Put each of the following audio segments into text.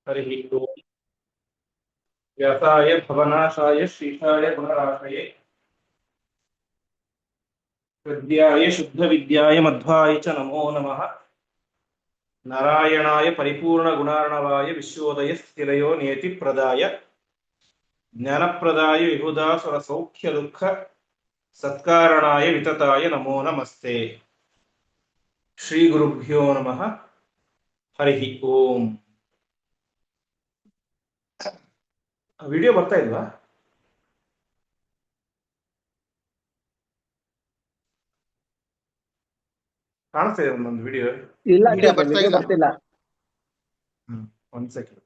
हरि ओम। व्यासाय भवनाशाय श्रीशाय गुणराशये हृद्याय शुद्ध विद्याय मध्वाय च नमो नमः। नारायणाय परिपूर्ण गुणार्णवाय विश्वोदय स्थिरयो नियति प्रदाय ज्ञानप्रदाय विबुधासुर सौख्य दुःख सत्कारणाय वितताय नमो नमस्ते। श्री गुरुभ्यो नमः। हरि ओम। ವಿಡಿಯೋ ಬರ್ತಾ ಇಲ್ವಾ? ಕಾಣಿಸ್ತಾ ಇದೆ ಒಂದೊಂದು ವಿಡಿಯೋ. ಇಲ್ಲ ವಿಡಿಯೋ ಆಚಾರ್ಯ, ಬರ್ತಾ ವಿಡಿಯೋ ಇಲ್ಲ. ಬರ್ತಿಲ್ಲ. ಒಂದ್ ಸೆಕೆಂಡ್.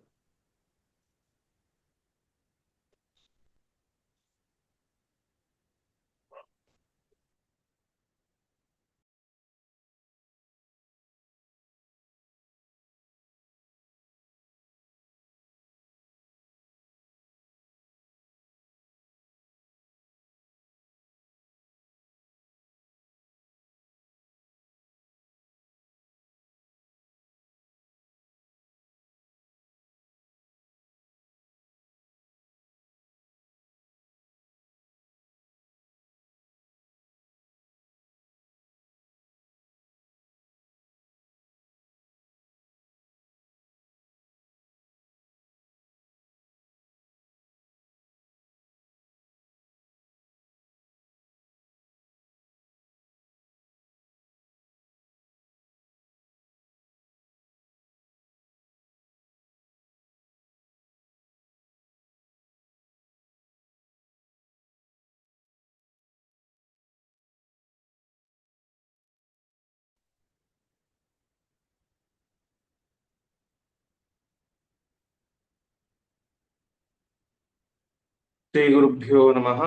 श्री गुरुभ्यो नमः।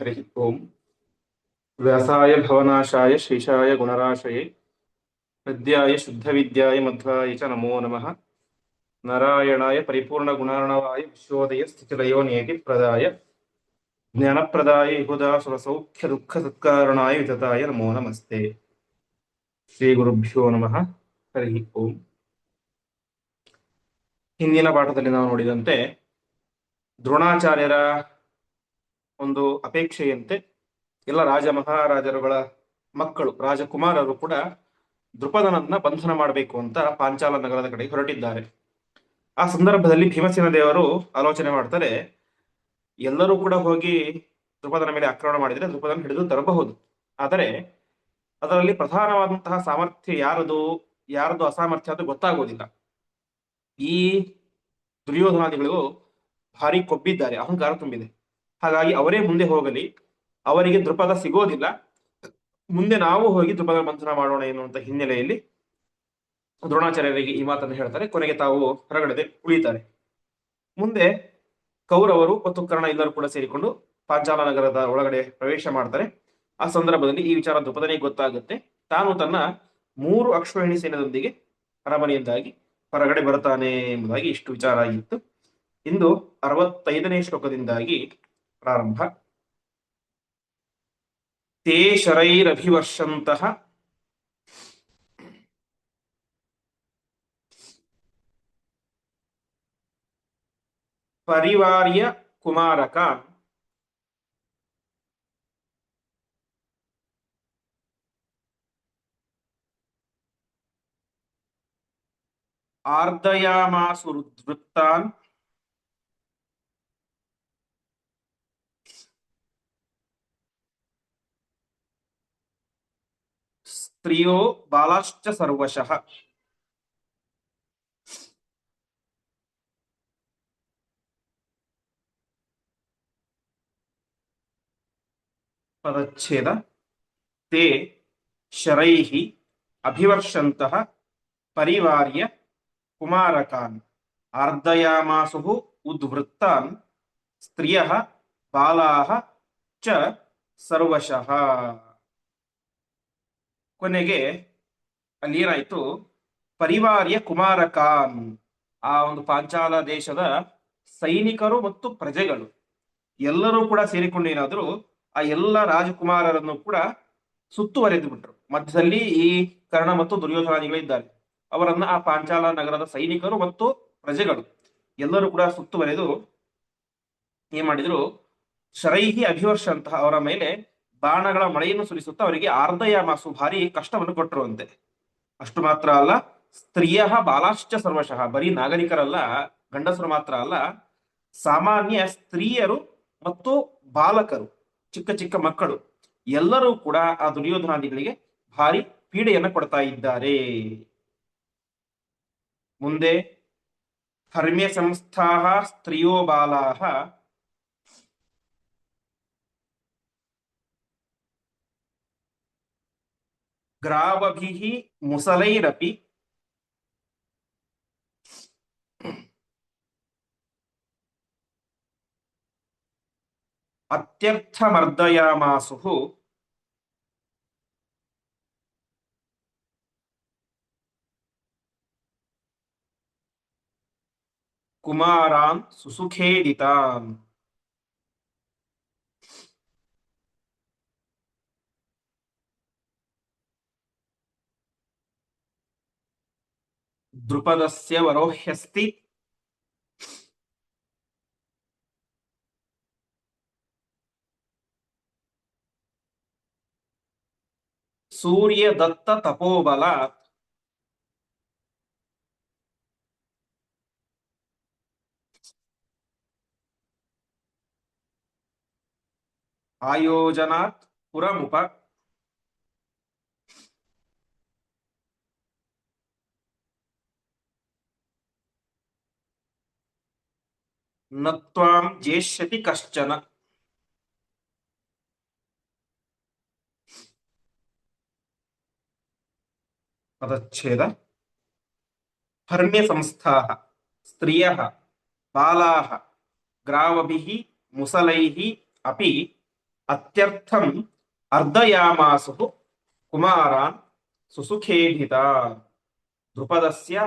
हरि ओम। व्यासाय भवनाशाय श्रीशाय गुणराशये हृद्याय शुद्ध विद्याय मध्वाय च नमो नमः। नारायणाय परिपूर्ण गुणार्णवाय विश्वोदय स्थितिलयो नियति प्रदाय ज्ञानप्रदाय विबुधासुर सौख्य दुःख सत्कारणाय वितताय नमो नमस्ते। श्री गुरुभ्यो नमः। हरि ओम। ಹಿಂದಿನ ಪಾಠದಲ್ಲಿ ನಾವು ನೋಡಿದಂತೆ ದ್ರೋಣಾಚಾರ್ಯರ ಒಂದು ಅಪೇಕ್ಷೆಯಂತೆ ಎಲ್ಲ ರಾಜ ಮಹಾರಾಜರುಗಳ ಮಕ್ಕಳು ರಾಜಕುಮಾರರು ಕೂಡ ದೃಪದನನ್ನ ಬಂಧನ ಮಾಡಬೇಕು ಅಂತ ಪಾಂಚಾಲ ನಗರದ ಕಡೆಗೆ ಹೊರಟಿದ್ದಾರೆ. ಆ ಸಂದರ್ಭದಲ್ಲಿ ಭೀಮಸೇನ ದೇವರು ಆಲೋಚನೆ ಮಾಡ್ತಾರೆ, ಎಲ್ಲರೂ ಕೂಡ ಹೋಗಿ ದೃಪದನ ಮೇಲೆ ಆಕ್ರಮಣ ಮಾಡಿದರೆ ದೃಪದನ ಹಿಡಿದು ತರಬಹುದು, ಆದರೆ ಅದರಲ್ಲಿ ಪ್ರಧಾನವಾದಂತಹ ಸಾಮರ್ಥ್ಯ ಯಾರದು ಅಸಾಮರ್ಥ್ಯ ಅದು ಗೊತ್ತಾಗೋದಿಲ್ಲ. ಈ ದುರ್ಯೋಧನಾದಿಗಳು ಭಾರಿ ಕೊಬ್ಬಿದ್ದಾರೆ, ಅಹಂಕಾರ ತುಂಬಿದೆ. ಹಾಗಾಗಿ ಅವರೇ ಮುಂದೆ ಹೋಗಲಿ, ಅವರಿಗೆ ದೃಪದ ಸಿಗೋದಿಲ್ಲ, ಮುಂದೆ ನಾವು ಹೋಗಿ ದೃಪದ ಬಂಧನ ಮಾಡೋಣ ಎನ್ನುವಂತ ಹಿನ್ನೆಲೆಯಲ್ಲಿ ದ್ರೋಣಾಚಾರ್ಯರಿಗೆ ಈ ಮಾತನ್ನು ಹೇಳ್ತಾರೆ. ಕೊನೆಗೆ ತಾವು ಹೊರಗಡೆ ಉಳಿತಾರೆ. ಮುಂದೆ ಕೌರವರು ಮತ್ತು ಕರ್ಣ ಎಲ್ಲರೂ ಕೂಡ ಸೇರಿಕೊಂಡು ಪಾಂಚಾಲ ನಗರದ ಒಳಗಡೆ ಪ್ರವೇಶ ಮಾಡ್ತಾರೆ. ಆ ಸಂದರ್ಭದಲ್ಲಿ ಈ ವಿಚಾರ ದೃಪದನಿಗೆ ಗೊತ್ತಾಗುತ್ತೆ. ತಾನು ತನ್ನ 3 ಅಶ್ವಹಿಣಿ ಸೇನೆಯೊಂದಿಗೆ ಅರಮನೆಯಿಂದಾಗಿ ಹೊರಗಡೆ ಬರುತ್ತಾನೆ ಎಂಬುದಾಗಿ ಇಷ್ಟು ವಿಚಾರ ಆಗಿತ್ತು. ಇಂದು 65ನೇ ಶ್ಲೋಕದಿಂದಾಗಿ ಪ್ರಾರಂಭ. ತೇ ಶರೈರಭಿವರ್ಷಂತಃ ಪರಿವಾರ್ಯ ಕುಮಾರಕಾನ್ ಆರ್ದಯಾಮಾಸುರುದ್ವೃತ್ತಾನ್ ಸ್ತ್ರಿಯೋ ಬಾಲಾಶ್ಚ ಸರ್ವಶಃ. ಪದಚ್ಛೇದ. ತೇ ಶರೈಃ ಅಭಿವರ್ಷಂತಃ ಪರಿವಾರ್ಯ ಕುಮಾರಕಾನ್ ಆರ್ದಯಾಮಾಸುಃ ಉದ್ವೃತ್ತಾನ್ ಸ್ತ್ರಿಯಃ ಬಾಲಾಃ ಚ ಸರ್ವಶಃ. ಕೊನೆಗೆ ಅಲ್ಲಿ ಏನಾಯ್ತು, ಪರಿವಾರ್ಯ ಕುಮಾರಕಾನ್, ಆ ಒಂದು ಪಾಂಚಾಲ ದೇಶದ ಸೈನಿಕರು ಮತ್ತು ಪ್ರಜೆಗಳು ಎಲ್ಲರೂ ಕೂಡ ಸೇರಿಕೊಂಡು ಏನಾದ್ರು ಆ ಎಲ್ಲ ರಾಜಕುಮಾರರನ್ನು ಕೂಡ ಸುತ್ತುವರೆದು ಬಿಟ್ರು. ಮಧ್ಯದಲ್ಲಿ ಈ ಕರ್ಣ ಮತ್ತು ದುರ್ಯೋಧನಾದಿಗಳಿದ್ದಾರೆ. ಅವರನ್ನ ಆ ಪಾಂಚಾಲ ನಗರದ ಸೈನಿಕರು ಮತ್ತು ಪ್ರಜೆಗಳು ಎಲ್ಲರೂ ಕೂಡ ಸುತ್ತುವರೆದು ಏನ್ ಮಾಡಿದ್ರು, ಶರೈಹಿ ಅಭಿವರ್ಷಂತಹ ಅವರ ಮೇಲೆ ಬಾಣಗಳ ಮಳೆಯನ್ನು ಸುರಿಸುತ್ತಾ ಅವರಿಗೆ ಆರ್ಧಯಾಮಾಸು ಭಾರಿ ಕಷ್ಟವನ್ನು ಕೊಟ್ಟರುವಂತೆ. ಅಷ್ಟು ಮಾತ್ರ ಅಲ್ಲ, ಸ್ತ್ರೀಯ ಬಾಲಾಶ್ಚ ಸರ್ವಶಃ, ಬರೀ ನಾಗರಿಕರಲ್ಲ, ಗಂಡಸರು ಮಾತ್ರ ಅಲ್ಲ, ಸಾಮಾನ್ಯ ಸ್ತ್ರೀಯರು ಮತ್ತು ಬಾಲಕರು, ಚಿಕ್ಕ ಚಿಕ್ಕ ಮಕ್ಕಳು ಎಲ್ಲರೂ ಕೂಡ ಆ ದುರ್ಯೋಧನಾದಿಗಳಿಗೆ ಭಾರಿ ಪೀಡೆಯನ್ನು ಕೊಡ್ತಾ ಇದ್ದಾರೆ. ಮುಂದೆ ಹರ್ಮ್ಯ ಸಂಸ್ಥಾ ಸ್ತ್ರೀಯೋ ಬಾಲಾ ಗ್ರಾವಭಿಃ ಮುಸಲೈರಪಿ ಅತ್ಯರ್ಥಮರ್ದಯಾಮಾಸುಃ ಕುಮಾರಾನ್ ಸುಸುಖೇದಿತಾನ್. ದ್ರುಪದಸ್ಯ ವರೋಹ್ಯಸ್ತಿ ಸೂರ್ಯದತ್ತ ತಪೋಬಲಾತ್ ಆಯೋಜನಾತ್ ಪುರಮುಪ ನತ್ವಾಂ ಜೇಷ್ಯತಿ ಕಶ್ಚನ. ಪದಚ್ಛೇದ. ಹರ್ಮ್ಯ ಸಂಸ್ಥಾಃ ಸ್ತ್ರಿಯಃ ಬಾಲಾಃ ಗ್ರಾವಭಿಃ ಮುಸಲೈಃ ಅಪಿ ಅತ್ಯರ್ಥಂ ಅರ್ಧಯಾಮಾಸುಃ ಕುಮಾರಾನ್ ಸುಸುಖೇಧಿತಾನ್. ದ್ರುಪದಸ್ಯ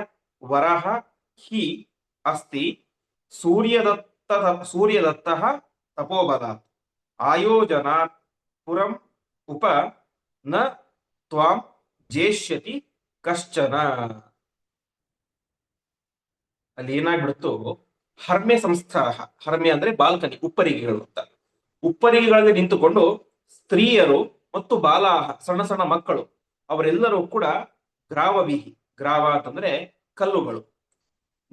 ವರಃ ಹಿ ಅಸ್ತಿ ಸೂರ್ಯದತ್ತಃ ತಪೋಬಲಾತ್ ಆಯೋಜನಾತ್ ಪುರಂ ಉಪ ನ ತ್ವಾಂ ಜೇಷ್ಯತಿ ಕಶ್ಚನ. ಅಲ್ಲಿ ಏನಾಗ್ಬಿಡ್ತು, ಹರ್ಮ್ಯ ಸಂಸ್ಥಾ, ಹರ್ಮ್ಯ ಅಂದ್ರೆ ಬಾಲ್ಕನಿ, ಉಪ್ಪರಿಗೆಗಳು ಅಂತ. ಉಪ್ಪರಿಗೆಗಳಲ್ಲಿ ನಿಂತುಕೊಂಡು ಸ್ತ್ರೀಯರು ಮತ್ತು ಬಾಲಾಹ, ಸಣ್ಣ ಸಣ್ಣ ಮಕ್ಕಳು ಅವರೆಲ್ಲರೂ ಕೂಡ ಗ್ರಾವವಿಹಿ, ಗ್ರಾವ ಅಂತಂದ್ರೆ ಕಲ್ಲುಗಳು,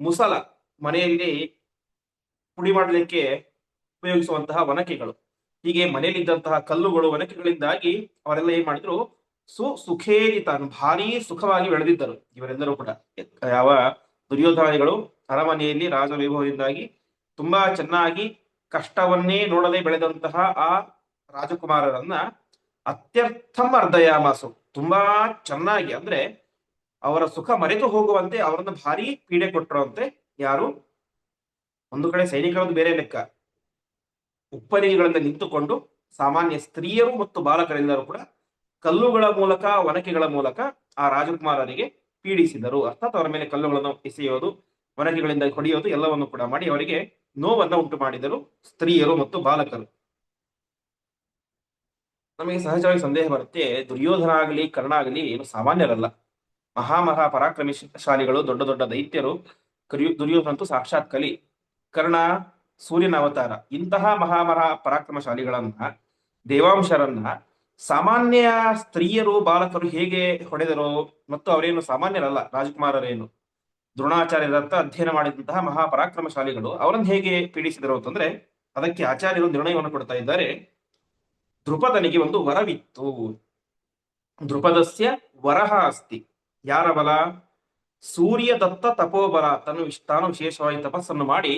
ಮುಸಲ ಮನೆಯಲ್ಲಿ ಪುಡಿ ಮಾಡಲಿಕ್ಕೆ ಉಪಯೋಗಿಸುವಂತಹ ಒನಕೆಗಳು, ಹೀಗೆ ಮನೆಯಲ್ಲಿದ್ದಂತಹ ಕಲ್ಲುಗಳು ಒನಕೆಗಳಿಂದಾಗಿ ಅವರೆಲ್ಲ ಏನ್ ಮಾಡಿದ್ರು, ಸುಖೇರಿತಾನು, ಭಾರೀ ಸುಖವಾಗಿ ಬೆಳೆದಿದ್ದರು ಇವರೆಲ್ಲರೂ ಕೂಡ. ಯಾವ ದುರ್ಯೋಧನಾದಿಗಳು ಅರಮನೆಯಲ್ಲಿ ರಾಜವೈಭವದಿಂದಾಗಿ ತುಂಬಾ ಚೆನ್ನಾಗಿ ಕಷ್ಟವನ್ನೇ ನೋಡದೆ ಬೆಳೆದಂತಹ ಆ ರಾಜಕುಮಾರರನ್ನ ಅತ್ಯರ್ಥಂ ಅರ್ಧಯಾಮಾಸು, ತುಂಬಾ ಚೆನ್ನಾಗಿ ಅಂದ್ರೆ ಅವರ ಸುಖ ಮರೆತು ಹೋಗುವಂತೆ ಅವರನ್ನು ಭಾರಿ ಪೀಡೆ ಕೊಟ್ಟರಂತೆ. ಯಾರು? ಒಂದು ಕಡೆ ಸೈನಿಕರದ್ದು ಬೇರೆ ಲೆಕ್ಕ, ಉಪ್ಪರಿಗೆಗಳಿಂದ ನಿಂತುಕೊಂಡು ಸಾಮಾನ್ಯ ಸ್ತ್ರೀಯರು ಮತ್ತು ಬಾಲಕರೆಲ್ಲರೂ ಕೂಡ ಕಲ್ಲುಗಳ ಮೂಲಕ, ಒನಕೆಗಳ ಮೂಲಕ ಆ ರಾಜಕುಮಾರರಿಗೆ ಪೀಡಿಸಿದರು. ಅರ್ಥಾತ್ ಅವರ ಮೇಲೆ ಕಲ್ಲುಗಳನ್ನು ಎಸೆಯೋದು, ಒನಕೆಗಳಿಂದ ಹೊಡೆಯೋದು ಎಲ್ಲವನ್ನು ಕೂಡ ಮಾಡಿ ಅವರಿಗೆ ನೋವನ್ನು ಉಂಟು ಮಾಡಿದರು ಸ್ತ್ರೀಯರು ಮತ್ತು ಬಾಲಕರು. ನಮಗೆ ಸಹಜವಾಗಿ ಸಂದೇಹ ಬರುತ್ತೆ, ದುರ್ಯೋಧನ ಆಗಲಿ ಕರ್ಣ ಆಗಲಿ ಏನು ಸಾಮಾನ್ಯರಲ್ಲ, ಮಹಾ ಪರಾಕ್ರಮಶಾಲಿಗಳು, ದೊಡ್ಡ ದೊಡ್ಡ ದೈತ್ಯರು. ದುರ್ಯೋಧನಂತೂ ಸಾಕ್ಷಾತ್ ಕಲಿ, ಕರ್ಣ ಸೂರ್ಯನ ಅವತಾರ. ಇಂತಹ ಮಹಾ ಪರಾಕ್ರಮಶಾಲಿಗಳನ್ನ, ದೇವಾಂಶರನ್ನ ಸಾಮಾನ್ಯ ಸ್ತ್ರೀಯರು ಬಾಲಕರು ಹೇಗೆ ಹೊಡೆದರು? ಮತ್ತು ಅವರೇನು ಸಾಮಾನ್ಯರಲ್ಲ, ರಾಜಕುಮಾರರೇನು, ದ್ರೋಣಾಚಾರ್ಯರತ್ತ ಅಧ್ಯಯನ ಮಾಡಿದಂತಹ ಮಹಾಪರಾಕ್ರಮಶಾಲಿಗಳು, ಅವರನ್ನು ಹೇಗೆ ಪೀಡಿಸಿದರು ಅಂತಂದ್ರೆ ಅದಕ್ಕೆ ಆಚಾರ್ಯರು ನಿರ್ಣಯವನ್ನು ಕೊಡ್ತಾ ಇದ್ದಾರೆ. ದ್ರುಪದನಿಗೆ ಒಂದು ವರವಿತ್ತು. ದ್ರುಪದಸ್ಯ ವರಹ ಅಸ್ತಿ. ಯಾರ ಬಲ? ಸೂರ್ಯದತ್ತ ತಪೋಬಲ. ತಾನು ವಿಶೇಷವಾಗಿ ತಪಸ್ಸನ್ನು ಮಾಡಿ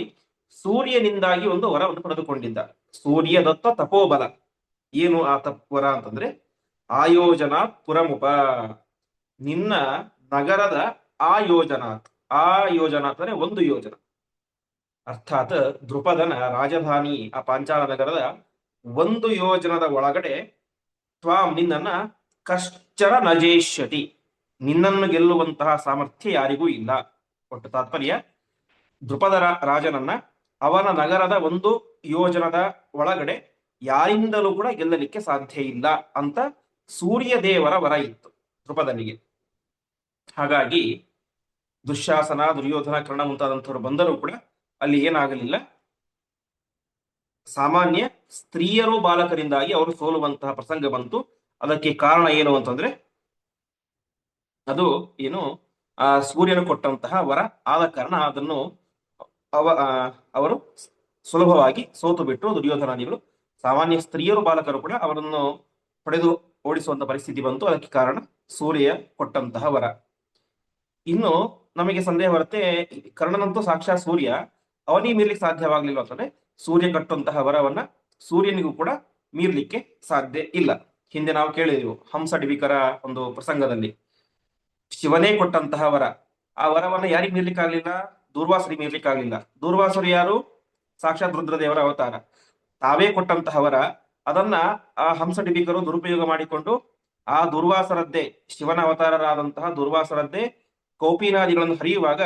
ಸೂರ್ಯನಿಂದಾಗಿ ಒಂದು ವರವನ್ನು ಪಡೆದುಕೊಂಡಿದ್ದ. ಸೂರ್ಯದತ್ತ ತಪೋಬಲ. ಏನು ಆ ವರ ಅಂತಂದ್ರೆ ಆಯೋಜನಾತ್ ಪುರಮುಪ, ನಿನ್ನ ನಗರದ ಆಯೋಜನಾತ್. ಆಯೋಜನಾತ್ ಅಂದ್ರೆ ಒಂದು ಯೋಜನ, ಅರ್ಥಾತ್ ದ್ರುಪದನ ರಾಜಧಾನಿ ಆ ಪಾಂಚಾಲ ನಗರದ ಒಂದು ಯೋಜನದ ಒಳಗಡೆ ತ್ವಾಂ ನಿನ್ನನ್ನ ಕಶ್ಚರ ನಜೇಷ್ಯತಿ, ನಿನ್ನನ್ನು ಗೆಲ್ಲುವಂತಹ ಸಾಮರ್ಥ್ಯ ಯಾರಿಗೂ ಇಲ್ಲ. ಒಟ್ಟು ತಾತ್ಪರ್ಯ, ದ್ರುಪದ ರಾಜನನ್ನ ಅವನ ನಗರದ ಒಂದು ಯೋಜನದ ಒಳಗಡೆ ಯಾರಿಂದಲೂ ಕೂಡ ಗೆಲ್ಲಲಿಕ್ಕೆ ಸಾಧ್ಯ ಇಲ್ಲ ಅಂತ ಸೂರ್ಯ ದೇವರ ವರ ಇತ್ತು ದ್ರುಪದನಿಗೆ. ಹಾಗಾಗಿ ದುಶ್ಯಾಸನ, ದುರ್ಯೋಧನ, ಕರ್ಣ ಮುಂತಾದಂಥವ್ರು ಬಂದರೂ ಕೂಡ ಅಲ್ಲಿ ಏನಾಗಲಿಲ್ಲ, ಸಾಮಾನ್ಯ ಸ್ತ್ರೀಯರು ಬಾಲಕರಿಂದಾಗಿ ಅವರು ಸೋಲುವಂತಹ ಪ್ರಸಂಗ ಬಂತು. ಅದಕ್ಕೆ ಕಾರಣ ಏನು ಅಂತಂದ್ರೆ ಅದು ಏನು ಸೂರ್ಯನು ಕೊಟ್ಟಂತಹ ವರ ಆದ ಕಾರಣ ಅದನ್ನು ಅವರು ಸುಲಭವಾಗಿ ಸೋತು ಬಿಟ್ಟು ದುರ್ಯೋಧನಾದಿಗಳು. ಸಾಮಾನ್ಯ ಸ್ತ್ರೀಯರು ಬಾಲಕರು ಕೂಡ ಅವರನ್ನು ಪಡೆದು ಓಡಿಸುವಂತ ಪರಿಸ್ಥಿತಿ ಬಂತು. ಅದಕ್ಕೆ ಕಾರಣ ಸೂರ್ಯ ಕೊಟ್ಟಂತಹ ವರ. ಇನ್ನು ನಮಗೆ ಸಂದೇಹ ಬರುತ್ತೆ, ಕರ್ಣನಂತೂ ಸಾಕ್ಷಾತ್ ಸೂರ್ಯ, ಅವನಿಗೆ ಮೀರ್ಲಿಕ್ಕೆ ಸಾಧ್ಯವಾಗ್ಲಿಲ್ಲ ಅಂತಂದ್ರೆ ಸೂರ್ಯ ಕಟ್ಟಂತಹ ವರವನ್ನ ಸೂರ್ಯನಿಗೂ ಕೂಡ ಮೀರ್ಲಿಕ್ಕೆ ಸಾಧ್ಯ ಇಲ್ಲ. ಹಿಂದೆ ನಾವು ಕೇಳಿದೆವು ಹಂಸ ಡಿಬಿಕರ ಒಂದು ಪ್ರಸಂಗದಲ್ಲಿ, ಶಿವನೇ ಕೊಟ್ಟಂತಹ ವರ, ಆ ವರವನ್ನ ಯಾರಿಗೆ ಮೀರ್ಲಿಕ್ಕಾಗ್ಲಿಲ್ಲ? ದೂರ್ವಾಸರಿಗೆ ಮೀರ್ಲಿಕ್ಕಾಗ್ಲಿಲ್ಲ. ದೂರ್ವಾಸರು ಯಾರು? ಸಾಕ್ಷಾತ್ ರುದ್ರದೇವರ ಅವತಾರ. ತಾವೇ ಕೊಟ್ಟಂತಹ ವರ ಅದನ್ನ ಆ ಹಂಸ ಡಿಬಿಕರು ದುರುಪಯೋಗ ಮಾಡಿಕೊಂಡು ಆ ದುರ್ವಾಸರದ್ದೇ, ಶಿವನ ಅವತಾರರಾದಂತಹ ದುರ್ವಾಸರದ್ದೇ ಕೌಪೀನಾದಿಗಳನ್ನು ಹರಿಯುವಾಗ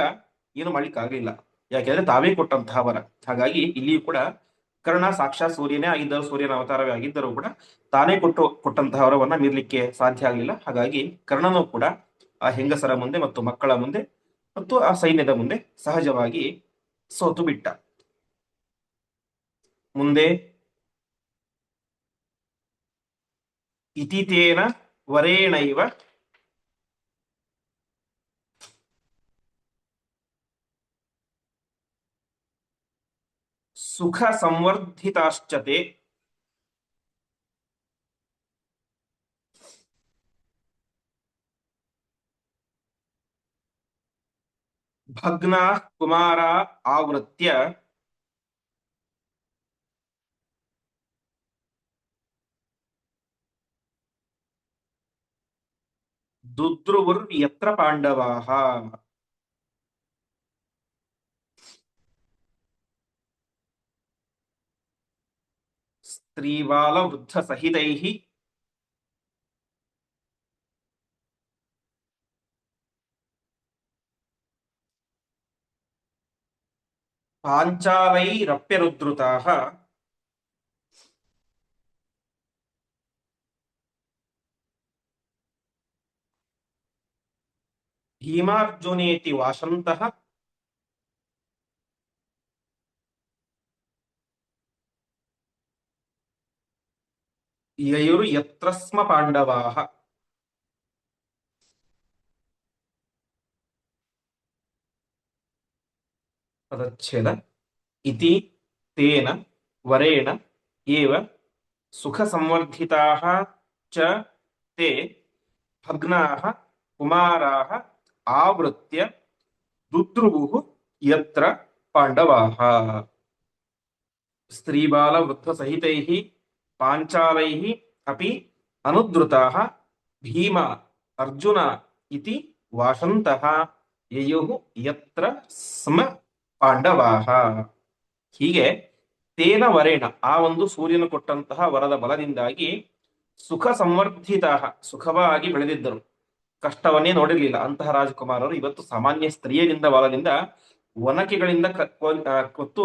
ಏನು ಮಾಡ್ಲಿಕ್ಕಾಗಲಿಲ್ಲ. ಯಾಕೆಂದ್ರೆ ತಾವೇ ಕೊಟ್ಟಂತಹ ವರ. ಹಾಗಾಗಿ ಇಲ್ಲಿಯೂ ಕೂಡ ಕರ್ಣ ಸಾಕ್ಷಾತ್ ಸೂರ್ಯನೇ ಆಗಿದ್ದರು, ಸೂರ್ಯನ ಅವತಾರವೇ ಆಗಿದ್ದರೂ ಕೂಡ ತಾನೇ ಕೊಟ್ಟಂತಹ ವರವನ್ನ ಮೀರ್ಲಿಕ್ಕೆ ಸಾಧ್ಯ ಆಗಲಿಲ್ಲ. ಹಾಗಾಗಿ ಕರ್ಣನೂ ಕೂಡ ಆ ಹೆಂಗಸರ ಮುಂದೆ ಮತ್ತು ಮಕ್ಕಳ ಮುಂದೆ ಮತ್ತು ಆ ಸೈನ್ಯದ ಮುಂದೆ ಸಹಜವಾಗಿ ಸೋತು ಬಿಟ್ಟ. ಮುಂದೆ ಇತಿತೇನ ವರೇಣೈವ ಸುಖ ಸಂವರ್ಧಿತಾಶ್ಚತೆ ಭಗ್ನಾ ಕುಮಾರ ಆವೃತ್ಯ ದುದ್ರುವುರ್ ಯತ್ರ ಪಾಂಡವಾಹ. ಸ್ತ್ರೀಬಾಲ ವೃದ್ಧ ಸಹಿತೈಃ ಪಾಂಚಾಲೈರಪ್ಯರುದ್ರುತಾಃ ಭೀಮಾರ್ಜುನೇತಿ ವಾಸಂತಃ ಯಯುರು ಯತ್ರ ಸ್ಮ ಪಾಂಡವಾಃ. ಪದಚ್ಛೇದ. ಇತಿ ತೇನ ವರೇಣ ಏವ ಸುಖ ಸಂವರ್ಧಿತಾಃ ಚ ತೇ ಭಗ್ನಾಃ ಕುಮಾರಾಃ ಆವೃತ್ಯ ದುದ್ರುವುಃ ಯತ್ರ ಪಾಂಡವಾಃ. ಸ್ತ್ರೀಬಾಲ ವೃದ್ಧ ಸಹಿತೈಃ ಪಾಂಚಾಲೈಃ ಅಪಿ ಅನುದ್ರುತಾಃ ಭೀಮ ಅರ್ಜುನ ಇತಿ ವಾಸಂತಃ ಯಯುಃ ಯತ್ರ ಸ್ಮ ಪಾಂಡವಾಃ. ಹೀಗೆ ತೇನ ವರೇಣ, ಆ ಒಂದು ಸೂರ್ಯನು ಕೊಟ್ಟಂತಹ ವರದ ಬಲದಿಂದಾಗಿ ಸುಖ ಸಂವರ್ಧಿತಾಃ, ಸುಖವಾಗಿ ಬೆಳೆದಿದ್ದರು, ಕಷ್ಟವನ್ನೇ ನೋಡಿರಲಿಲ್ಲ ಅಂತಹ ರಾಜಕುಮಾರರು ಇವತ್ತು ಸಾಮಾನ್ಯ ಸ್ತ್ರೀಯರಿಂದ ಬಾಲದಿಂದ ಒನಕೆಗಳಿಂದ ಕೊತ್ತು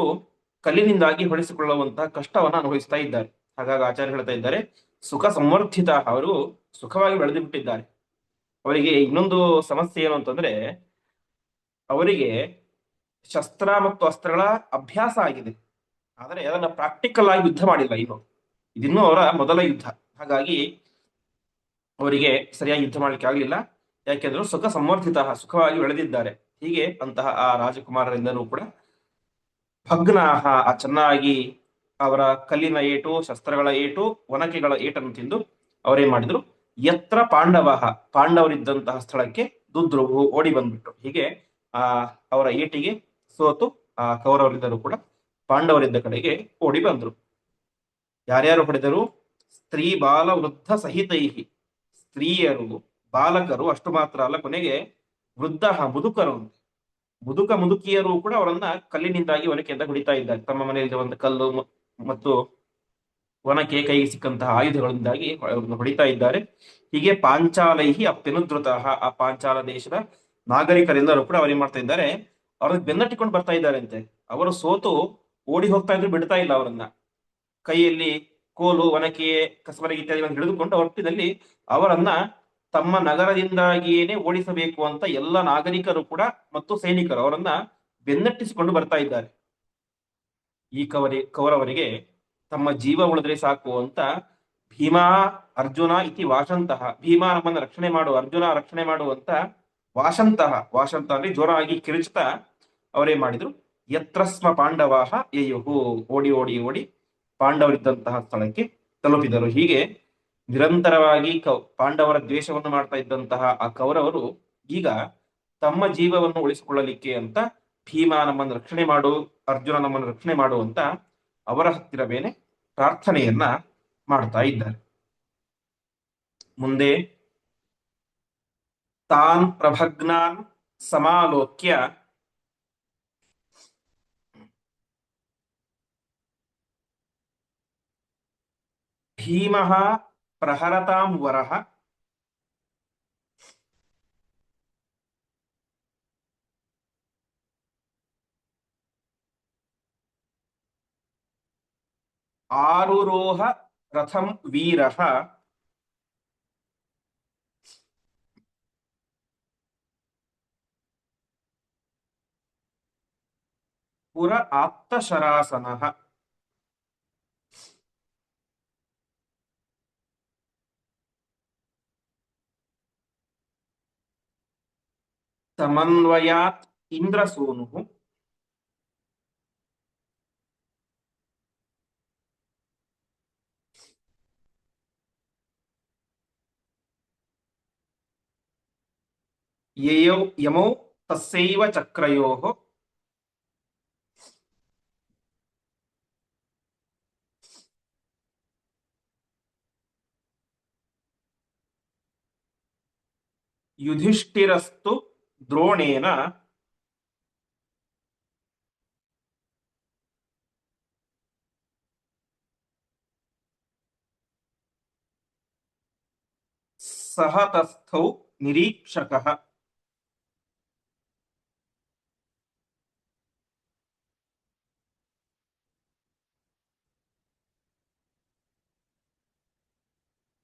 ಕಲ್ಲಿನಿಂದಾಗಿ ಹೊಡೆಸಿಕೊಳ್ಳುವಂತಹ ಕಷ್ಟವನ್ನು ಅನುಭವಿಸ್ತಾ ಇದ್ದಾರೆ. ಹಾಗಾಗಿ ಆಚಾರ್ಯ ಹೇಳ್ತಾ ಇದ್ದಾರೆ, ಸುಖ ಸಂವರ್ಧಿತ, ಅವರು ಸುಖವಾಗಿ ಬೆಳೆದು ಬಿಟ್ಟಿದ್ದಾರೆ. ಅವರಿಗೆ ಇನ್ನೊಂದು ಸಮಸ್ಯೆ ಏನು ಅಂತಂದ್ರೆ, ಅವರಿಗೆ ಶಸ್ತ್ರ ಮತ್ತು ಅಸ್ತ್ರಗಳ ಅಭ್ಯಾಸ ಆಗಿದೆ, ಆದರೆ ಅದನ್ನ ಪ್ರಾಕ್ಟಿಕಲ್ ಆಗಿ ಯುದ್ಧ ಮಾಡಿಲ್ಲ ಇನ್ನು. ಇದಿನ್ನೂ ಅವರ ಮೊದಲ ಯುದ್ಧ. ಹಾಗಾಗಿ ಅವರಿಗೆ ಸರಿಯಾಗಿ ಯುದ್ಧ ಮಾಡ್ಲಿಕ್ಕೆ ಆಗಲಿಲ್ಲ. ಯಾಕೆಂದ್ರೆ ಸುಖ ಸಂವರ್ಧಿತ, ಸುಖವಾಗಿ ಬೆಳೆದಿದ್ದಾರೆ. ಹೀಗೆ ಅಂತಹ ಆ ರಾಜಕುಮಾರರೆಲ್ಲರೂ ಕೂಡ ಭಗ್ನಾಹ, ಚೆನ್ನಾಗಿ ಅವರ ಕಲ್ಲಿನ ಏಟು, ಶಸ್ತ್ರಗಳ ಏಟು, ಒನಕೆಗಳ ಏಟನ್ನು ತಿಂದು ಅವರೇನ್ ಮಾಡಿದ್ರು, ಯತ್ರ ಪಾಂಡವ, ಪಾಂಡವರಿದ್ದಂತಹ ಸ್ಥಳಕ್ಕೆ ದುದ್ರುವು ಓಡಿ ಬಂದ್ಬಿಟ್ಟು. ಹೀಗೆ ಅವರ ಏಟಿಗೆ ಸೋತು ಆ ಕೌರವರಿದ್ದರು ಕೂಡ ಪಾಂಡವರಿದ್ದ ಕಡೆಗೆ ಓಡಿ ಬಂದ್ರು. ಯಾರ್ಯಾರು ಹೊಡೆದರು? ಸ್ತ್ರೀ ಬಾಲ ವೃದ್ಧ ಸಹಿತೈಹಿ, ಸ್ತ್ರೀಯರು ಬಾಲಕರು, ಅಷ್ಟು ಮಾತ್ರ ಅಲ್ಲ, ಕೊನೆಗೆ ವೃದ್ಧ ಮುದುಕರು, ಮುದುಕ ಮುದುಕಿಯರು ಕೂಡ ಅವರನ್ನ ಕಲ್ಲಿನಿಂದಾಗಿ ಒನಕೆಯಿಂದ ಹೊಡಿತಾ ಇದ್ದಾರೆ. ತಮ್ಮ ಮನೆಯಲ್ಲಿರುವಂತಹ ಕಲ್ಲು ಮತ್ತು ಒನಕೆ, ಕೈಗೆ ಸಿಕ್ಕಂತಹ ಆಯುಧಗಳಿಂದಾಗಿ ಅವರನ್ನು ಹೊಡಿತಾ ಇದ್ದಾರೆ. ಹೀಗೆ ಪಾಂಚಾಲೈಹಿ ಅಪ್ಯನುದ್ರುತ, ಆ ಪಾಂಚಾಲ ದೇಶದ ನಾಗರಿಕರೆಲ್ಲರೂ ಕೂಡ ಅವರೇನ್ ಮಾಡ್ತಾ ಇದ್ದಾರೆ, ಅವ್ರನ್ನ ಬೆನ್ನಟ್ಟಿಕೊಂಡು ಬರ್ತಾ ಇದ್ದಾರೆ ಅಂತೆ. ಅವರು ಸೋತು ಓಡಿ ಹೋಗ್ತಾ ಇದ್ರು, ಬಿಡ್ತಾ ಇಲ್ಲ ಅವರನ್ನ. ಕೈಯಲ್ಲಿ ಕೋಲು, ಒನಕೆ, ಕಸಬರಗಿ ಇತ್ಯಾದಿಗಳನ್ನು ಹಿಡಿದುಕೊಂಡು ಒಟ್ಟಿನಲ್ಲಿ ಅವರನ್ನ ತಮ್ಮ ನಗರದಿಂದಾಗಿಯೇನೆ ಓಡಿಸಬೇಕು ಅಂತ ಎಲ್ಲ ನಾಗರಿಕರು ಕೂಡ ಮತ್ತು ಸೈನಿಕರು ಅವರನ್ನ ಬೆನ್ನಟ್ಟಿಸಿಕೊಂಡು ಬರ್ತಾ ಇದ್ದಾರೆ. ಈ ಕೌರವರಿಗೆ ತಮ್ಮ ಜೀವ ಉಳಿದ್ರೆ ಸಾಕು ಅಂತ ಭೀಮಾ ಅರ್ಜುನ ಇತಿ ವಾಶಂತಹ, ಭೀಮಾ ನಮ್ಮನ್ನು ರಕ್ಷಣೆ ಮಾಡು, ಅರ್ಜುನ ರಕ್ಷಣೆ ಮಾಡು ಅಂತ ವಾಶಂತಹ, ವಾಶಂತ ಅಂದ್ರೆ ಜೋರಾಗಿ ಕಿರಿಚ್ತಾ ಅವರೇ ಮಾಡಿದ್ರು. ಯತ್ರಸ್ಮ ಪಾಂಡವಾಹ ಯಯುಹು, ಓಡಿ ಓಡಿ ಓಡಿ ಪಾಂಡವರಿದ್ದಂತಹ ಸ್ಥಳಕ್ಕೆ ತಲುಪಿದರು. ಹೀಗೆ ನಿರಂತರವಾಗಿ ಪಾಂಡವರ ದ್ವೇಷವನ್ನು ಮಾಡ್ತಾ ಇದ್ದಂತಹ ಆ ಕೌರವರು ಈಗ ತಮ್ಮ ಜೀವವನ್ನು ಉಳಿಸಿಕೊಳ್ಳಲಿಕ್ಕೆ ಅಂತ ಭೀಮ ನಮ್ಮನ್ನು ರಕ್ಷಣೆ ಮಾಡು, ಅರ್ಜುನ ನಮ್ಮನ್ನು ರಕ್ಷಣೆ ಮಾಡು ಅಂತ ಅವರ ಹತ್ತಿರವೇನೆ ಪ್ರಾರ್ಥನೆಯನ್ನ ಮಾಡ್ತಾ ಇದ್ದಾರೆ. ಮುಂದೆ ತಾನ್ ಪ್ರಭಗ್ನಾನ್ ಸಮಾಲೋಕ್ಯ ಭೀಮಃ ಪ್ರಹರತಾಂ ವರಃ ಆರುರೋಹ ರಥಂ ವೀರಃ ಪುರ ಆಪ್ತಶರಾಸನಃ. ಸಮನ್ವಯಾತ್ ಇಂದ್ರಸೂನು ಯಮೌ ತಸ್ಯೈವ ಚಕ್ರಯೋಃ ಯುಧಿಷ್ಠಿರಸ್ತು ದ್ರೋಣೇನ ಸಹತಸ್ಥೌ ನಿರೀಕ್ಷಕಃ.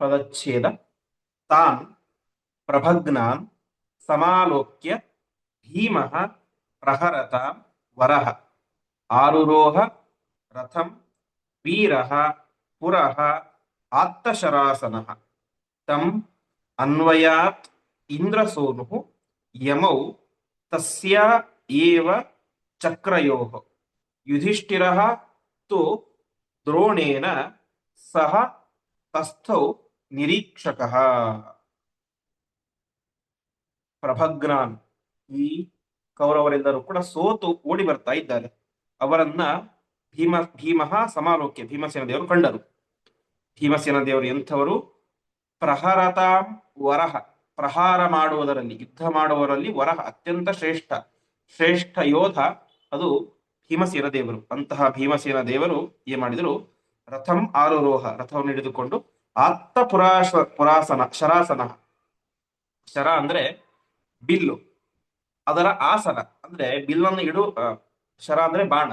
ಪದಚ್ಛೇದ. ತಾನ್ ಪ್ರಭಗ್ನಾನ್ ಸಮಾಲೋಕ್ಯ ಭೀಮಃ ಪ್ರಹರತಾಂ ವರಃ ಆರುರೋಹ ರಥಂ ವೀರಃ ಪುರಃ ಆತ್ತಶರಾಸನಃ ತಂ ಅನ್ವಯಾತ್ ಇಂದ್ರಸೂನುಃ ಯಮೌ ತಸ್ಯ ಏವ ಚಕ್ರಯೋಃ ಯುಧಿಷ್ಠಿರಃ ತು ದ್ರೋಣೇನ ಸಹ ತಸ್ಥೌ ನಿರೀಕ್ಷಕಃ. ಪ್ರಭಗ್ನಾನ್, ಈ ಕೌರವರೆಲ್ಲರೂ ಕೂಡ ಸೋತು ಓಡಿ ಬರ್ತಾ ಇದ್ದಾರೆ. ಅವರನ್ನ ಭೀಮಃ ಸಮಾಲೋಕ್ಯ, ಭೀಮಸೇನ ದೇವರು ಕಂಡರು. ಭೀಮಸೇನ ದೇವರು ಎಂಥವರು? ಪ್ರಹರತಾಂ ವರಹ, ಪ್ರಹಾರ ಮಾಡುವುದರಲ್ಲಿ, ಯುದ್ಧ ಮಾಡುವವರಲ್ಲಿ ವರಹ ಅತ್ಯಂತ ಶ್ರೇಷ್ಠ, ಶ್ರೇಷ್ಠ ಯೋಧ ಅದು ಭೀಮಸೇನ ದೇವರು. ಅಂತಹ ಭೀಮಸೇನ ದೇವರು ಏನ್ ಮಾಡಿದರು? ರಥಂ ಆರುರೋಹ, ರಥವನ್ನು ಹಿಡಿದುಕೊಂಡು ಆತ್ತ ಪುರಾಸನ ಶರಾಸನ, ಶರ ಅಂದ್ರೆ ಬಿಲ್ಲು, ಅದರ ಆಸನ ಅಂದ್ರೆ ಬಿಲ್ಲನ್ನು ಶರ ಅಂದ್ರೆ ಬಾಣ,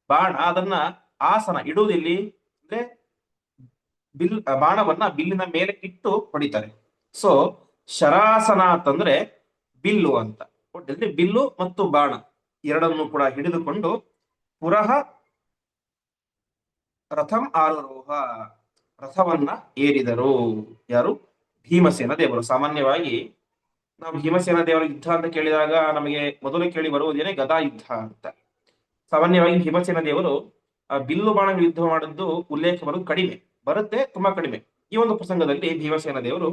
ಬಾಣ ಅದನ್ನ ಆಸನ ಇಡುವುದಿಲ್ಲಿ ಅಂದ್ರೆ ಬಾಣವನ್ನ ಬಿಲ್ಲಿನ ಮೇಲೆ ಇಟ್ಟು ಹೊಡಿತಾರೆ. ಸೊ ಶರಾಸನ ಅಂತಂದ್ರೆ ಬಿಲ್ಲು ಅಂತ. ಒಟ್ಟಿನಲ್ಲಿ ಬಿಲ್ಲು ಮತ್ತು ಬಾಣ ಎರಡನ್ನು ಕೂಡ ಹಿಡಿದುಕೊಂಡು ಪುರಃ ರಥಂ ಆರುರೋಹ, ರಥವನ್ನ ಏರಿದರು. ಯಾರು? ಭೀಮಸೇನ ದೇವರು. ಸಾಮಾನ್ಯವಾಗಿ ನಾವು ಭೀಮಸೇನ ದೇವರ ಯುದ್ಧ ಅಂತ ಕೇಳಿದಾಗ ನಮಗೆ ಮೊದಲು ಕೇಳಿ ಬರುವುದೇನೆ ಗದಾ ಯುದ್ಧ ಅಂತ. ಸಾಮಾನ್ಯವಾಗಿ ಭೀಮಸೇನ ದೇವರು ಬಿಲ್ಲು ಬಾಣ ಯುದ್ಧ ಮಾಡಿದ್ದು ಉಲ್ಲೇಖ ಬರೋದು ಕಡಿಮೆ, ಬರುತ್ತೆ, ತುಂಬಾ ಕಡಿಮೆ. ಈ ಒಂದು ಪ್ರಸಂಗದಲ್ಲಿ ಭೀಮಸೇನ ದೇವರು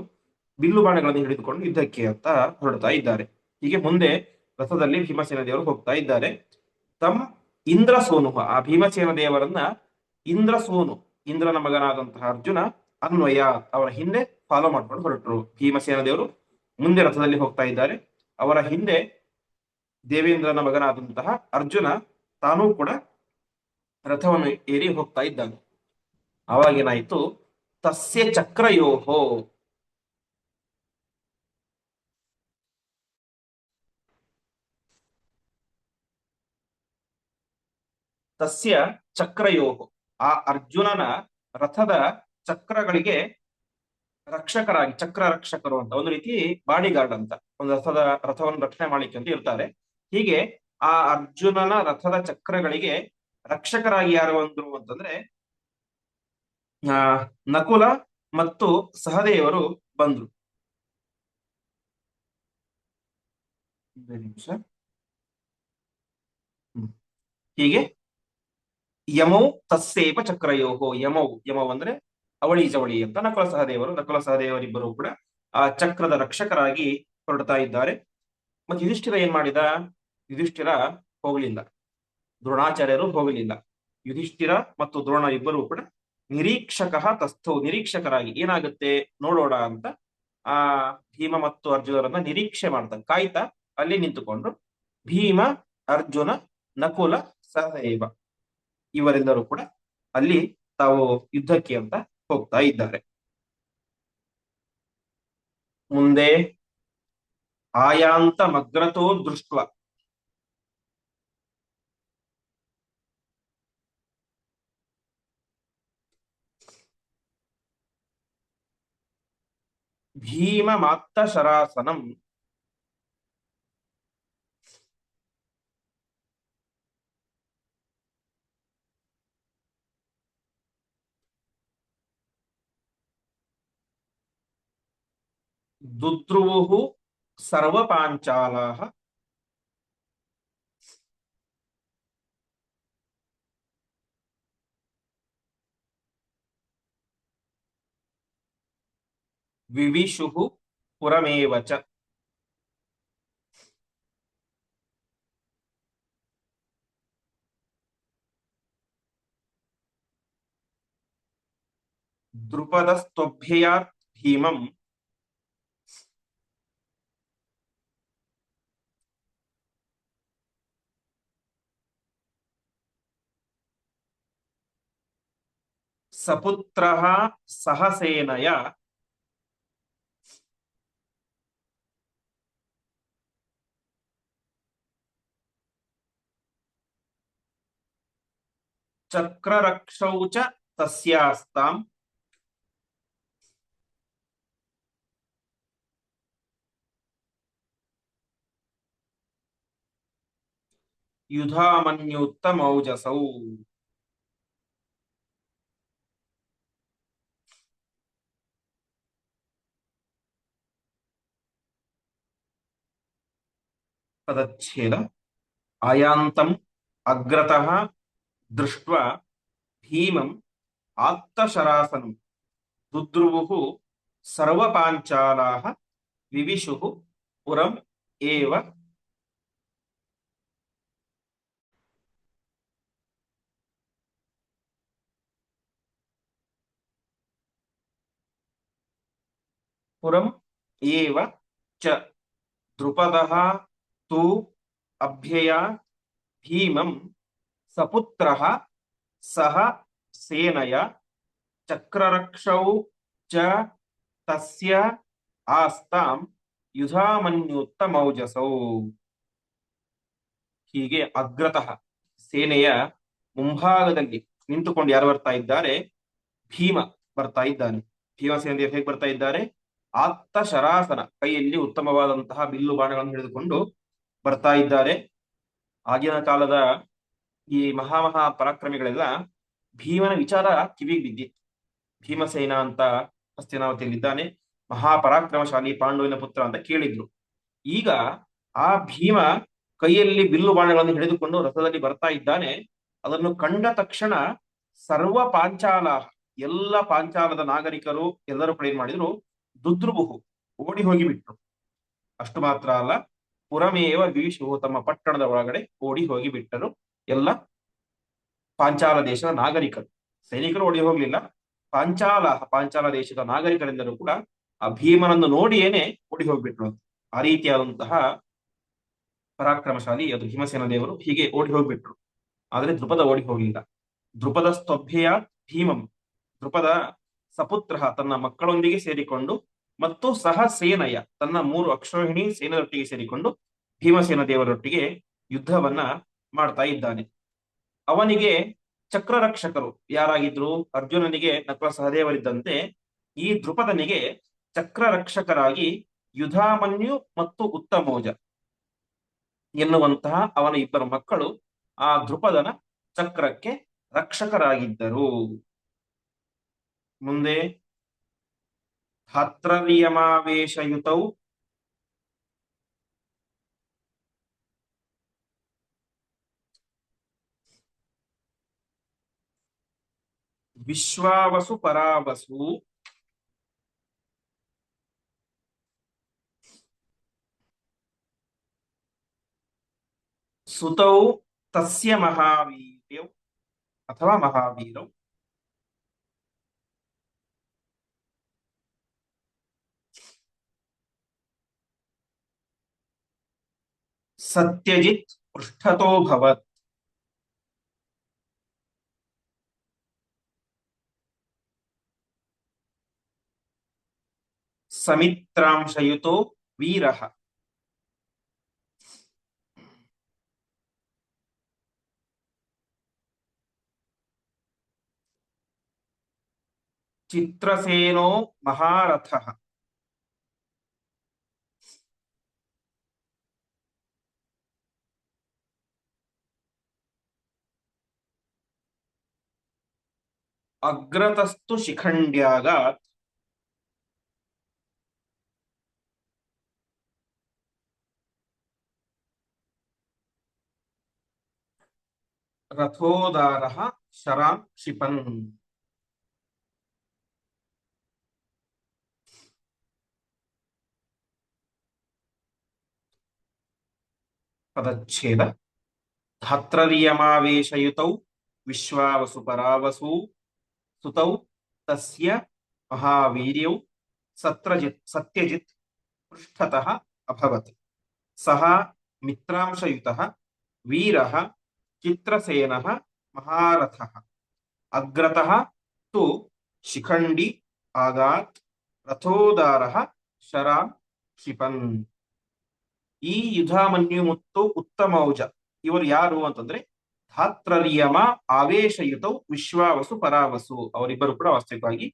ಬಿಲ್ಲು ಬಾಣಗಳನ್ನು ಹಿಡಿದುಕೊಂಡು ಯುದ್ಧಕ್ಕೆ ಅಂತ ಹೊರಡ್ತಾ ಇದ್ದಾರೆ. ಹೀಗೆ ಮುಂದೆ ರಥದಲ್ಲಿ ಭೀಮಸೇನ ದೇವರು ಹೋಗ್ತಾ ಇದ್ದಾರೆ. ತಮ್ ಇಂದ್ರಸೋನು, ಆ ಭೀಮಸೇನ ದೇವರನ್ನ ಇಂದ್ರಸೋನು, ಇಂದ್ರನ ಮಗನಾದಂತಹ ಅರ್ಜುನ ಅನ್ವಯ ಅವರ ಹಿಂದೆ ಫಾಲೋ ಮಾಡ್ಕೊಂಡು ಹೊರಟರು. ಭೀಮಸೇನ ದೇವರು ಮುಂದೆ ರಥದಲ್ಲಿ ಹೋಗ್ತಾ ಇದ್ದಾರೆ. ಅವರ ಹಿಂದೆ ದೇವೇಂದ್ರನ ಮಗನಾದಂತಹ ಅರ್ಜುನ ತಾನೂ ಕೂಡ ರಥವನ್ನು ಏರಿ ಹೋಗ್ತಾ ಇದ್ದಾನೆ. ಆವಾಗೇನಾಯಿತು? ತಸ್ಯ ಚಕ್ರಯೋಹೋ, ತಸ್ಯ ಚಕ್ರಯೋಹೋ, ಆ ಅರ್ಜುನನ ರಥದ ಚಕ್ರಗಳಿಗೆ ರಕ್ಷಕರಾಗಿ, ಚಕ್ರ ರಕ್ಷಕರು ಅಂತ ಒಂದು ರೀತಿ ಬಾಡಿಗಾರ್ಡ್ ಅಂತ, ಒಂದು ರಥವನ್ನು ರಕ್ಷಣೆ ಮಾಡ್ಲಿಕ್ಕೆ ಅಂತ ಇರ್ತಾರೆ. ಹೀಗೆ ಆ ಅರ್ಜುನನ ರಥದ ಚಕ್ರಗಳಿಗೆ ರಕ್ಷಕರಾಗಿ ಯಾರು ಬಂದ್ರು ಅಂತಂದ್ರೆ ಆ ನಕುಲ ಮತ್ತು ಸಹದೇವರು ಬಂದ್ರು. ಒಂದು ನಿಮಿಷ. ಹ್ಮ್. ಹೀಗೆ ಯಮೌ ತಸ್ಸೇಪ ಚಕ್ರಯೋಹೋ, ಯಮೌ ಅಂದ್ರೆ ಅವಳಿ ಜವಳಿ ಅಂತ ನಕುಲ ಸಹದೇವರಿಬ್ಬರು ಕೂಡ ಆ ಚಕ್ರದ ರಕ್ಷಕರಾಗಿ ಹೊರಡ್ತಾ ಇದ್ದಾರೆ. ಮತ್ತೆ ಯುಧಿಷ್ಠಿರ ಏನ್ ಮಾಡಿದ? ಯುಧಿಷ್ಠಿರ ಹೋಗಲಿಲ್ಲ, ದ್ರೋಣಾಚಾರ್ಯರು ಹೋಗಲಿಲ್ಲ. ಯುಧಿಷ್ಠಿರ ಮತ್ತು ದ್ರೋಣ ಇಬ್ಬರು ಕೂಡ ನಿರೀಕ್ಷಕರಾಗಿ ಏನಾಗುತ್ತೆ ನೋಡೋಣ ಅಂತ ಆ ಭೀಮ ಮತ್ತು ಅರ್ಜುನರನ್ನ ನಿರೀಕ್ಷೆ ಮಾಡ್ತಾರೆ, ಕಾಯ್ತಾ ಅಲ್ಲಿ ನಿಂತುಕೊಂಡು ಭೀಮ, ಅರ್ಜುನ, ನಕುಲ, ಸಹದೇವ ಇವರೆಲ್ಲರೂ ಕೂಡ ಅಲ್ಲಿ ತಾವು ಯುದ್ಧಕ್ಕೆ ಅಂತ ಹೋಗ್ತಾ ಇದ್ದಾರೆ. ಮುಂದೆ ಆಯಾಂತ ಮಗ್ರತೋ ದೃಷ್ಟ ಭೀಮ ಮಾತ್ತ ಶರಾಸನಂ ದುದ್ರುವು ಸರ್ವ ಪಾಂಚಾಲ ವಿವಿಶು ಪುರಮೇವ ಚ. ದ್ರುಪದಸ್ತೊಭ್ಯಯಾತ್ ಭೀಮಂ ಸಪುತ್ರಃ ಸಹಸೇನಯ ಚಕ್ರರಕ್ಷೌ ಚ ತಸ್ಯಾಸ್ತಾಂ ಯುಧಾಮನ್ಯುತ್ತಮೌಜಸೌ. ಪದಚ್ಛೇದ. ಆಯಾಂತಂ ಅಗ್ರತಃ ದೃಷ್ಟ್ವಾ ಭೀಮಂ ಆತ್ತಶರಾಸನಂ ದುದ್ರುವು ಸರ್ವಪಾಂಚಾಲಾಃ ವಿವಿಶು ಪುರಂ ಏವ. ಪುರಂ ಏವ ಚ ದ್ರುಪದಃ ತು ಅಭ್ಯಯ ಭೀಮಂ ಸಪುತ್ರಃ ಸಹ ಸೇನಯ ಚಕ್ರರಕ್ಷೌ ಚ ತಸ್ಯ ಆಸ್ತಾಂ ಯುಧಾಮನ್ಯುತ್ತಮೌಜಸೌ. ಹೀಗೆ ಅಗ್ರತಃ ಸೇನೆಯ ಮುಂಭಾಗದಲ್ಲಿ ನಿಂತುಕೊಂಡು ಯಾರು ಬರ್ತಾ ಇದ್ದಾರೆ? ಭೀಮ ಬರ್ತಾ ಇದ್ದಾನೆ. ಭೀಮಸೇನ ಹೇಗೆ ಬರ್ತಾ ಇದ್ದಾರೆ? ಆತ್ತ ಶರಾಸನ, ಕೈಯಲ್ಲಿ ಉತ್ತಮವಾದಂತಹ ಬಿಲ್ಲು ಬಾಣಗಳನ್ನು ಹಿಡಿದುಕೊಂಡು ಬರ್ತಾ ಇದ್ದಾರೆ. ಆಗಿನ ಕಾಲದ ಈ ಮಹಾ ಪರಾಕ್ರಮಿಗಳೆಲ್ಲ ಭೀಮನ ವಿಚಾರ ಕಿವಿಗೆ ಬಿದ್ದಿತ್ತು. ಭೀಮಸೇನ ಅಂತ ಹಸ್ತಿನಾವತಿಯಲ್ಲಿದ್ದಾನೆ, ಮಹಾಪರಾಕ್ರಮಶಾಲಿ, ಪಾಂಡುವಿನ ಪುತ್ರ ಅಂತ ಕೇಳಿದ್ರು. ಈಗ ಆ ಭೀಮ ಕೈಯಲ್ಲಿ ಬಿಲ್ಲು ಬಾಣಗಳನ್ನು ಹಿಡಿದುಕೊಂಡು ರಥದಲ್ಲಿ ಬರ್ತಾ ಇದ್ದಾನೆ. ಅದನ್ನು ಕಂಡ ತಕ್ಷಣ ಸರ್ವ ಪಾಂಚಾಲ, ಎಲ್ಲ ಪಾಂಚಾಲದ ನಾಗರಿಕರು ಎಲ್ಲರೂ ಕೂಡ ಏನ್ ಮಾಡಿದ್ರು? ದುದ್ರುಬುಹು, ಓಡಿ ಹೋಗಿಬಿಟ್ರು. ಅಷ್ಟು ಮಾತ್ರ ಅಲ್ಲ, ಪುರಮೇವ ವಿವಿಶು, ತಮ್ಮ ಪಟ್ಟಣದ ಒಳಗಡೆ ಓಡಿ ಹೋಗಿ ಬಿಟ್ಟರು ಎಲ್ಲ ಪಾಂಚಾಲ ದೇಶದ ನಾಗರಿಕರು. ಸೈನಿಕರು ಓಡಿ ಹೋಗ್ಲಿಲ್ಲ, ಪಾಂಚಾಲ ದೇಶದ ನಾಗರಿಕರೆಂದರೂ ಕೂಡ ಆ ಭೀಮನನ್ನು ನೋಡಿಯೇನೆ ಓಡಿ ಹೋಗ್ಬಿಟ್ರು. ಆ ರೀತಿಯಾದಂತಹ ಪರಾಕ್ರಮಶಾಲಿ ಅದು ಭೀಮಸೇನ ದೇವರು. ಹೀಗೆ ಓಡಿ ಹೋಗ್ಬಿಟ್ರು. ಆದ್ರೆ ದ್ರುಪದ ಓಡಿ ಹೋಗಲಿಲ್ಲ. ದ್ರುಪದ ಸ್ತೊಭ್ಯೆಯ ಭೀಮಂ, ದ್ರುಪದ ಸಪುತ್ರ ತನ್ನ ಮಕ್ಕಳೊಂದಿಗೆ ಸೇರಿಕೊಂಡು ಮತ್ತು ಸಹ ಸೇನಯ ತನ್ನ 3 ಅಕ್ಷೋಹಿಣಿ ಸೇನದೊಟ್ಟಿಗೆ ಸೇರಿಕೊಂಡು ಭೀಮಸೇನ ದೇವರೊಟ್ಟಿಗೆ ಯುದ್ಧವನ್ನ ಮಾಡ್ತಾ ಇದ್ದಾನೆ. ಅವನಿಗೆ ಚಕ್ರರಕ್ಷಕರು ಯಾರಾಗಿದ್ರು? ಅರ್ಜುನನಿಗೆ ನಕುಲ ಸಹದೇವರಿದ್ದಂತೆ ಈ ದ್ರುಪದನಿಗೆ ಚಕ್ರರಕ್ಷಕರಾಗಿ ಯುಧಾಮನ್ಯು ಮತ್ತು ಉತ್ತಮೋಜ ಎನ್ನುವಂತಹ ಅವನ ಇಬ್ಬರು ಮಕ್ಕಳು ಆ ದ್ರುಪದನ ಚಕ್ರಕ್ಕೆ ರಕ್ಷಕರಾಗಿದ್ದರು. ಮುಂದೆ ಧಾತ್ರವಿಯಮಾವೇಶಯುತೌ ವಿಶ್ವಾವಸು ಪರಾವಸು ಸುತೌ ತಸ್ಯ ಮಹಾವೀರ್ಯೌ ಅಥವಾ ಮಹಾವೀರೌ ಸತ್ಯಜಿತ್ ಪೃಷ್ಠತೋ ಭವತ್. ಸಮಿತ್ರಾಂಶಯುತೋ ವೀರಃ. ಚಿತ್ರಸೇನೋ ಮಹಾರಥಃ. ಅಗ್ರತಸ್ತು ಶಿಖಂಡ್ಯಾಗಾತ್ ರಥೋದಾರಃ ಶರಾಂ ಕ್ಷಿಪನ್. ಪದಚ್ಛೇದ. ಧಾತ್ರರಿಯಮಾವೇಶಯುತೌ ವಿಶ್ವಾವಸು ಪರಾವಸು ಸುತೌ ತಸ್ಯ ಮಹಾವೀರ್ಯೌ ಸತ್ಯಜಿತ್ ಪೃಷ್ಠತಃ ಅಭವತ್. ಸಹ ಮಿತ್ರಾಂಶಯುತಃ ವೀರಃ ಚಿತ್ರಸೇನಃ ಮಹಾರಥಃ. ಅಗ್ರತಃ ತು ಶಿಖಂಡಿ ಆಗಾತ್ ರಥೋದಾರಃ ಶರಾಂ ಕ್ಷಿಪನ್. ಈ ಯುಧಾಮನ್ಯು ಮತ್ತು ಉತ್ತಮೌಜ ಇವರು ಯಾರು ಅಂತಂದ್ರೆ ಧಾತ್ರರಿಯಮ ಆವೇಶಯುತೌ ವಿಶ್ವಾವಸು ಪರಾವಸು ಅವರಿಬ್ಬರು ಕೂಡ ವಾಸ್ತವಿಕವಾಗಿ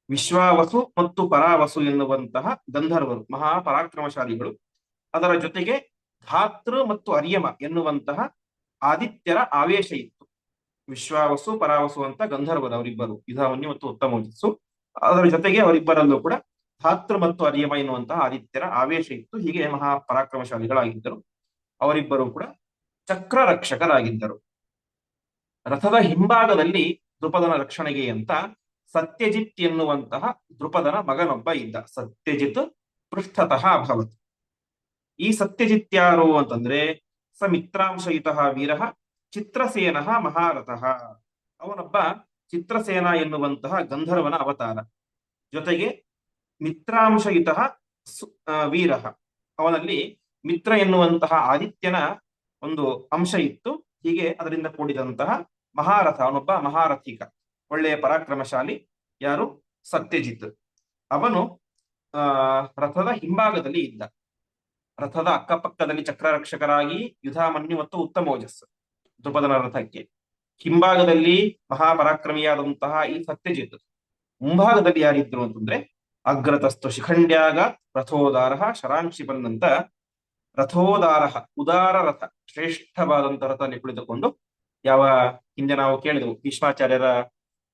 ವಿಶ್ವಾವಸು ಮತ್ತು ಪರಾವಸು ಎನ್ನುವಂತಹ ಗಂಧರ್ವರು ಮಹಾಪರಾಕ್ರಮಶಾಲಿಗಳು. ಅದರ ಜೊತೆಗೆ ಧಾತೃ ಮತ್ತು ಅರಿಯಮ ಎನ್ನುವಂತಹ ಆದಿತ್ಯರ ಆವೇಶ ಇತ್ತು. ವಿಶ್ವಾವಸು ಪರಾವಸು ಅಂತ ಗಂಧರ್ವರು ಅವರಿಬ್ಬರು ಯುಧಾಮನ್ಯು ಮತ್ತು ಉತ್ತಮೌಜಸ್ಸು. ಅದರ ಜೊತೆಗೆ ಅವರಿಬ್ಬರಲ್ಲೂ ಕೂಡ ಧಾತೃ ಮತ್ತು ಅರಿಯಮ ಎನ್ನುವಂತಹ ಆದಿತ್ಯರ ಆವೇಶ ಇತ್ತು. ಹೀಗೆ ಮಹಾಪರಾಕ್ರಮಶಾಲಿಗಳಾಗಿದ್ದರು. ಅವರಿಬ್ಬರು ಕೂಡ ಚಕ್ರ ರಕ್ಷಕರಾಗಿದ್ದರು. ರಥದ ಹಿಂಭಾಗದಲ್ಲಿ ದ್ರುಪದನ ರಕ್ಷಣೆಗೆ ಅಂತ ಸತ್ಯಜಿತ್ ಎನ್ನುವಂತಹ ದ್ರುಪದನ ಮಗನೊಬ್ಬ ಇದ್ದ. ಸತ್ಯಜಿತ್ ಪೃಷ್ಠತಃ ಅಭವತ್. ಈ ಸತ್ಯಜಿತ್ ಯಾರು ಅಂತಂದ್ರೆ ಸ ಮಿತ್ರಾಂಶಯುತ ವೀರಃ ಚಿತ್ರಸೇನಃ ಮಹಾರಥಃ. ಅವನೊಬ್ಬ ಚಿತ್ರಸೇನ ಎನ್ನುವಂತಹ ಗಂಧರ್ವನ ಅವತಾರ. ಜೊತೆಗೆ ಮಿತ್ರಾಂಶಯುತ ವೀರಃ, ಅವನಲ್ಲಿ ಮಿತ್ರ ಎನ್ನುವಂತಹ ಆದಿತ್ಯನ ಒಂದು ಅಂಶ ಇತ್ತು. ಹೀಗೆ ಅದರಿಂದ ಕೂಡಿದಂತಹ ಮಹಾರಥ, ಅವನೊಬ್ಬ ಮಹಾರಥಿಕ ಒಳ್ಳೆಯ ಪರಾಕ್ರಮಶಾಲಿ. ಯಾರು? ಸತ್ಯಜಿತ್. ಅವನು ರಥದ ಹಿಂಭಾಗದಲ್ಲಿ ಇದ್ದ. ರಥದ ಅಕ್ಕಪಕ್ಕದಲ್ಲಿ ಚಕ್ರರಕ್ಷಕರಾಗಿ ಯುಧಾಮನ್ಯು ಮತ್ತು ಉತ್ತಮೋಜಸ್ ದ್ರುಪದನ ರಥಕ್ಕೆ. ಹಿಂಭಾಗದಲ್ಲಿ ಮಹಾಪರಾಕ್ರಮಿಯಾದಂತಹ ಈ ಸತ್ಯಜಿತ್. ಮುಂಭಾಗದಲ್ಲಿ ಯಾರಿದ್ರು ಅಂತಂದ್ರೆ ಅಗ್ರತಸ್ತು ಶಿಖಂಡ್ಯಾಗ ರಥೋದಾರಃ ಶರಾಂಕ್ಷಿಪನ್ ಅಂತ. ರಥೋದಾರಃ ಉದಾರ ರಥ, ಶ್ರೇಷ್ಠವಾದಂತ ರಥದಲ್ಲಿ ಕುಳಿತುಕೊಂಡು, ಯಾವ ಹಿಂದೆ ನಾವು ಕೇಳಿದೆವು ಭೀಷ್ಮಾಚಾರ್ಯರ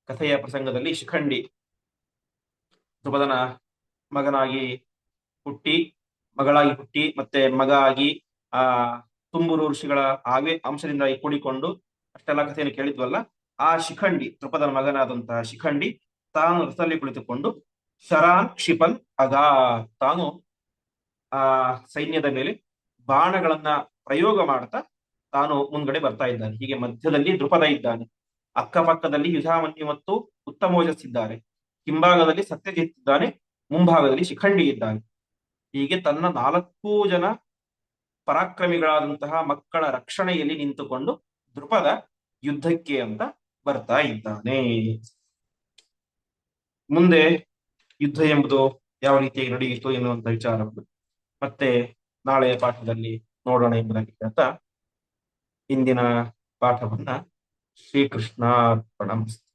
ಕಥೆಯ ಪ್ರಸಂಗದಲ್ಲಿ ಶಿಖಂಡಿ ದ್ರುಪದನ ಮಗನಾಗಿ ಹುಟ್ಟಿ, ಮಗಳಾಗಿ ಹುಟ್ಟಿ, ಮತ್ತೆ ಮಗ ಆಗಿ ತುಂಬೂರು ಋಷಿಗಳ ಅಂಶದಿಂದ ಕೂಡಿಕೊಂಡು ಅಷ್ಟೆಲ್ಲ ಕಥೆಯನ್ನು ಕೇಳಿದ್ವಲ್ಲ. ಆ ಶಿಖಂಡಿ, ದ್ರುಪದನ ಮಗನಾದಂತಹ ಶಿಖಂಡಿ ತಾನು ರಥದಲ್ಲಿ ಕುಳಿತುಕೊಂಡು ಶರಾನ್ ಕ್ಷಿಪನ್ ಅಗಾ, ತಾನು ಸೈನ್ಯದ ಮೇಲೆ ಬಾಣಗಳನ್ನ ಪ್ರಯೋಗ ಮಾಡ್ತಾ ತಾನು ಮುಂದ್ಗಡೆ ಬರ್ತಾ ಇದ್ದಾನೆ. ಹೀಗೆ ಮಧ್ಯದಲ್ಲಿ ದ್ರುಪದ ಇದ್ದಾನೆ, ಅಕ್ಕಪಕ್ಕದಲ್ಲಿ ಯುಧಾಮನ್ಯು ಮತ್ತು ಉತ್ತಮೋಜಸ್ ಇದ್ದಾರೆ, ಹಿಂಭಾಗದಲ್ಲಿ ಸತ್ಯಜಿತ್ ಇದ್ದಾನೆ, ಮುಂಭಾಗದಲ್ಲಿ ಶಿಖಂಡಿ ಇದ್ದಾನೆ. ಹೀಗೆ ತನ್ನ 4 ಜನ ಪರಾಕ್ರಮಿಗಳಾದಂತಹ ಮಕ್ಕಳ ರಕ್ಷಣೆಯಲ್ಲಿ ನಿಂತುಕೊಂಡು ದ್ರುಪದ ಯುದ್ಧಕ್ಕೆ ಅಂತ ಬರ್ತಾ ಇದ್ದಾನೆ. ಮುಂದೆ ಯುದ್ಧ ಎಂಬುದು ಯಾವ ರೀತಿಯಾಗಿ ನಡೆಯಿತು ಎನ್ನುವಂತ ವಿಚಾರವನ್ನು ಮತ್ತೆ ನಾಳೆಯ ಪಾಠದಲ್ಲಿ ನೋಡೋಣ ಎಂಬುದಾಗಿ ಹೇಳ್ತಾ ಇಂದಿನ ಪಾಠವನ್ನ ಶ್ರೀಕೃಷ್ಣಾರ್ಪಣಮಸ್ತು.